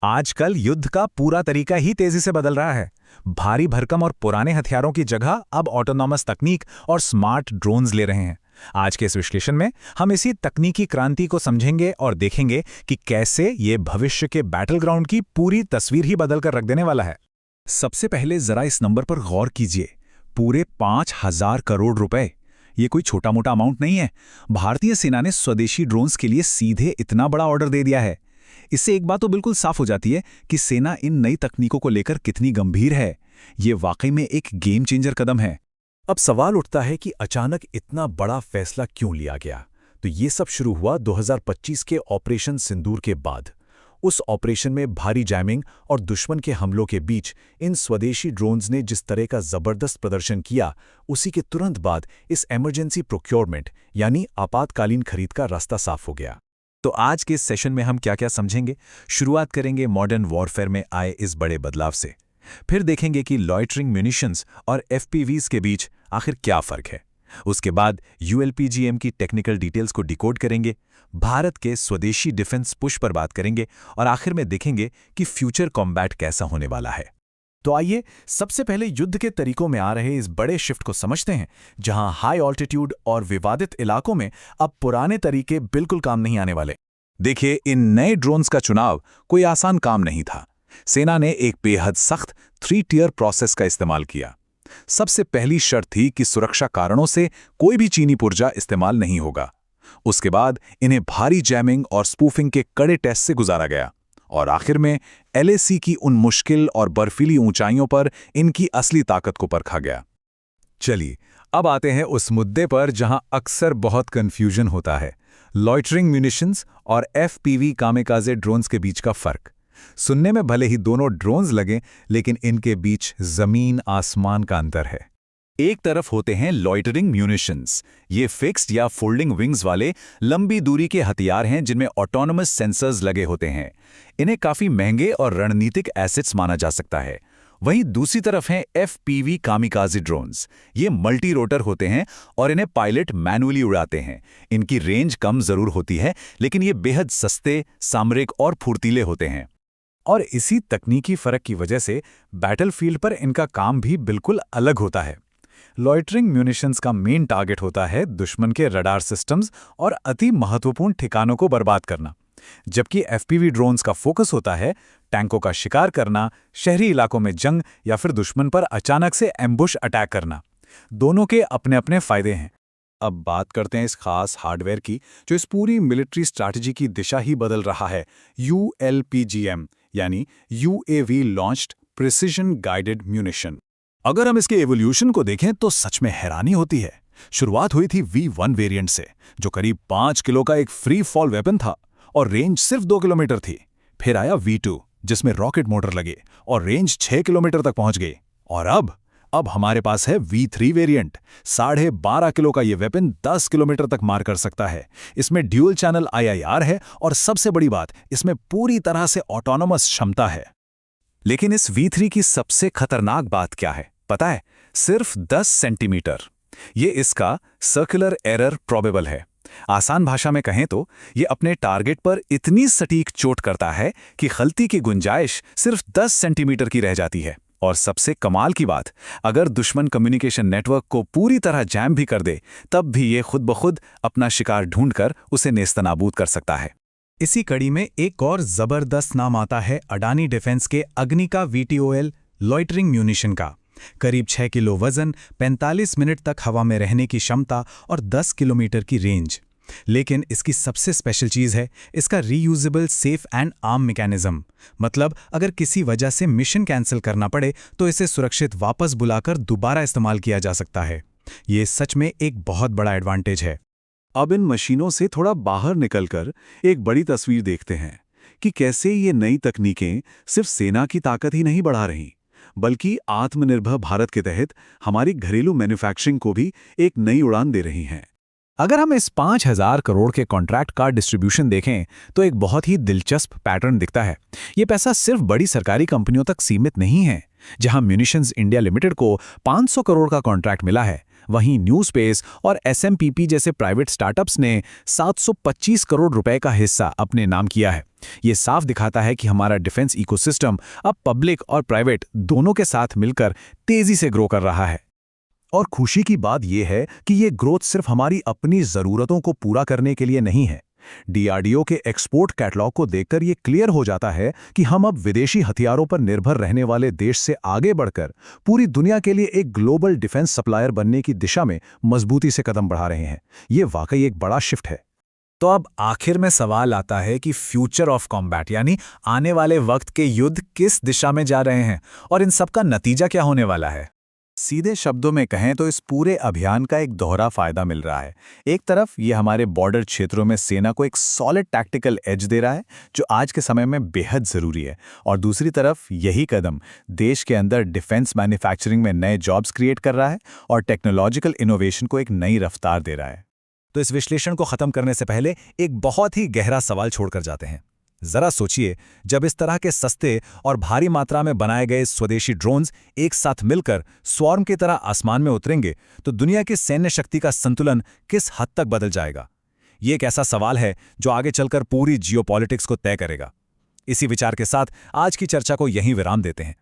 आजकल युद्ध का पूरा तरीका ही तेजी से बदल रहा है। भारी भरकम और पुराने हथियारों की जगह अब ऑटोनॉमस तकनीक और स्मार्ट ड्रोन्स ले रहे हैं। आज के इस विश्लेषण में हम इसी तकनीकी क्रांति को समझेंगे और देखेंगे कि कैसे ये भविष्य के बैटल ग्राउंड की पूरी तस्वीर ही बदल कर रख देने वाला है। सबसे पहले जरा इस नंबर पर गौर कीजिए, पूरे 5,000 करोड़ रुपए। ये कोई छोटा मोटा अमाउंट नहीं है। भारतीय सेना ने स्वदेशी ड्रोन्स के लिए सीधे इतना बड़ा ऑर्डर दे दिया है। इससे एक बात तो बिल्कुल साफ हो जाती है कि सेना इन नई तकनीकों को लेकर कितनी गंभीर है। ये वाकई में एक गेम चेंजर कदम है। अब सवाल उठता है कि अचानक इतना बड़ा फैसला क्यों लिया गया। तो ये सब शुरू हुआ 2025 के ऑपरेशन सिंदूर के बाद। उस ऑपरेशन में भारी जैमिंग और दुश्मन के हमलों के बीच इन स्वदेशी ड्रोन्स ने जिस तरह का जबरदस्त प्रदर्शन किया, उसी के तुरंत बाद इस इमरजेंसी प्रोक्योरमेंट यानी आपातकालीन खरीद का रास्ता साफ हो गया। तो आज के इस सेशन में हम क्या क्या समझेंगे। शुरुआत करेंगे मॉडर्न वॉरफेयर में आए इस बड़े बदलाव से। फिर देखेंगे कि लॉयटरिंग म्यूनिशंस और एफपीवीज के बीच आखिर क्या फर्क है। उसके बाद यूएलपीजीएम की टेक्निकल डिटेल्स को डिकोड करेंगे, भारत के स्वदेशी डिफेंस पुश पर बात करेंगे और आखिर में देखेंगे कि फ्यूचर कॉम्बैट कैसा होने वाला है। तो आइए सबसे पहले युद्ध के तरीकों में आ रहे इस बड़े शिफ्ट को समझते हैं, जहां हाई ऑल्टीट्यूड और विवादित इलाकों में अब पुराने तरीके बिल्कुल काम नहीं आने वाले। देखिए, इन नए ड्रोन्स का चुनाव कोई आसान काम नहीं था। सेना ने एक बेहद सख्त 3 टियर प्रोसेस का इस्तेमाल किया। सबसे पहली शर्त थी कि सुरक्षा कारणों से कोई भी चीनी पुर्जा इस्तेमाल नहीं होगा। उसके बाद इन्हें भारी जैमिंग और स्पूफिंग के कड़े टेस्ट से गुजारा गया और आखिर में एलएसी की उन मुश्किल और बर्फीली ऊंचाइयों पर इनकी असली ताकत को परखा गया। चलिए, अब आते हैं उस मुद्दे पर जहां अक्सर बहुत कंफ्यूजन होता है, लॉयटरिंग म्यूनिशंस और एफपीवी कामिकाजे ड्रोन्स के बीच का फर्क। सुनने में भले ही दोनों ड्रोन्स लगें, लेकिन इनके बीच जमीन आसमान का अंतर है। एक तरफ होते हैं लॉयटरिंग म्यूनिशंस। ये फिक्स्ड या फोल्डिंग विंग्स वाले लंबी दूरी के हथियार हैं जिनमें ऑटोनोमस सेंसर्स लगे होते हैं। इन्हें काफी महंगे और रणनीतिक एसेट्स माना जा सकता है। वहीं दूसरी तरफ हैं एफपीवी कामिकाजे ड्रोन्स। ये मल्टी रोटर होते हैं और इन्हें पायलट मैनुअली उड़ाते हैं। इनकी रेंज कम जरूर होती है, लेकिन ये बेहद सस्ते, सामरिक और फुर्तीले होते हैं। और इसी तकनीकी फर्क की वजह से बैटलफील्ड पर इनका काम भी बिल्कुल अलग होता है। लॉयटरिंग म्यूनिशंस का मेन टारगेट होता है दुश्मन के रडार सिस्टम्स और अति महत्वपूर्ण ठिकानों को बर्बाद करना, जबकि एफपीवी ड्रोन्स का फोकस होता है टैंकों का शिकार करना, शहरी इलाकों में जंग या फिर दुश्मन पर अचानक से एम्बुश अटैक करना। दोनों के अपने अपने फायदे हैं। अब बात करते हैं इस खास हार्डवेयर की जो इस पूरी मिलिट्री स्ट्रैटेजी की दिशा ही बदल रहा है, यूएलपीजीएम यानी UAV launched precision guided munition. अगर हम इसके एवोल्यूशन को देखें तो सच में हैरानी होती है। शुरुआत हुई थी V1 वेरिएंट से, जो करीब 5 किलो का एक फ्री फॉल वेपन था और रेंज सिर्फ 2 किलोमीटर थी। फिर आया V2 जिसमें रॉकेट मोटर लगे और रेंज 6 किलोमीटर तक पहुंच गई। और अब हमारे पास है V3 वेरिएंट। 12.5 किलो का ये वेपन 10 किलोमीटर तक मार कर सकता है। इसमें ड्यूल चैनल IIR है और सबसे बड़ी बात, इसमें पूरी तरह से ऑटोनोमस क्षमता है। लेकिन इस V3 की सबसे खतरनाक बात क्या है पता है? सिर्फ 10 सेंटीमीटर। ये इसका सर्कुलर एरर प्रोबेबल है। आसान भाषा में कहें तो ये अपने टारगेट पर इतनी सटीक चोट करता है कि गलती की गुंजाइश सिर्फ 10 सेंटीमीटर की रह जाती है। और सबसे कमाल की बात, अगर दुश्मन कम्युनिकेशन नेटवर्क को पूरी तरह जैम भी कर दे, तब भी ये खुद ब खुद अपना शिकार ढूंढकर उसे नेस्तनाबूद कर सकता है। इसी कड़ी में एक और जबरदस्त नाम आता है अडानी डिफेंस के अग्निका VTOL लॉयटरिंग म्यूनिशन का। करीब 6 किलो वजन, 45 मिनट तक हवा में रहने की क्षमता और 10 किलोमीटर की रेंज। लेकिन इसकी सबसे स्पेशल चीज है इसका reusable safe and arm mechanism. मतलब अगर किसी वजह से मिशन कैंसिल करना पड़े तो इसे सुरक्षित वापस बुलाकर दोबारा इस्तेमाल किया जा सकता है। ये सच में एक बहुत बड़ा एडवांटेज है। अब इन मशीनों से थोड़ा बाहर निकलकर एक बड़ी तस्वीर देखते हैं कि कैसे ये नई तकनीकें सिर्फ सेना की ताकत ही नहीं बढ़ा रही, बल्कि आत्मनिर्भर भारत के तहत हमारी घरेलू मैन्युफैक्चरिंग को भी एक नई उड़ान दे रही हैं। अगर हम इस 5,000 करोड़ के कॉन्ट्रैक्ट का डिस्ट्रीब्यूशन देखें तो एक बहुत ही दिलचस्प पैटर्न दिखता है। ये पैसा सिर्फ बड़ी सरकारी कंपनियों तक सीमित नहीं है। जहां म्यूनिशंस इंडिया लिमिटेड को 500 करोड़ का कॉन्ट्रैक्ट मिला है, वहीं न्यू स्पेस और एसएमपीपी जैसे प्राइवेट स्टार्टअप्स ने 725 करोड़ रुपए का हिस्सा अपने नाम किया है। ये साफ दिखाता है कि हमारा डिफेंस इकोसिस्टम अब पब्लिक और प्राइवेट दोनों के साथ मिलकर तेजी से ग्रो कर रहा है। और खुशी की बात यह है कि ये ग्रोथ सिर्फ हमारी अपनी ज़रूरतों को पूरा करने के लिए नहीं है। डीआरडीओ के एक्सपोर्ट कैटलॉग को देखकर ये क्लियर हो जाता है कि हम अब विदेशी हथियारों पर निर्भर रहने वाले देश से आगे बढ़कर पूरी दुनिया के लिए एक ग्लोबल डिफेंस सप्लायर बनने की दिशा में मजबूती से कदम बढ़ा रहे हैं। ये वाकई एक बड़ा शिफ्ट है। तो अब आखिर में सवाल आता है कि फ्यूचर ऑफ कॉम्बैट यानी आने वाले वक्त के युद्ध किस दिशा में जा रहे हैं और इन सब का नतीजा क्या होने वाला है। सीधे शब्दों में कहें तो इस पूरे अभियान का एक दोहरा फायदा मिल रहा है। एक तरफ ये हमारे बॉर्डर क्षेत्रों में सेना को एक सॉलिड टैक्टिकल एज दे रहा है जो आज के समय में बेहद ज़रूरी है, और दूसरी तरफ यही कदम देश के अंदर डिफेंस मैन्युफैक्चरिंग में नए जॉब्स क्रिएट कर रहा है और टेक्नोलॉजिकल इनोवेशन को एक नई रफ्तार दे रहा है। तो इस विश्लेषण को खत्म करने से पहले एक बहुत ही गहरा सवाल छोड़कर जाते हैं। जरा सोचिए, जब इस तरह के सस्ते और भारी मात्रा में बनाए गए स्वदेशी ड्रोन्स एक साथ मिलकर स्वॉर्म की तरह आसमान में उतरेंगे तो दुनिया की सैन्य शक्ति का संतुलन किस हद तक बदल जाएगा। ये एक ऐसा सवाल है जो आगे चलकर पूरी जियोपॉलिटिक्स को तय करेगा। इसी विचार के साथ आज की चर्चा को यहीं विराम देते हैं।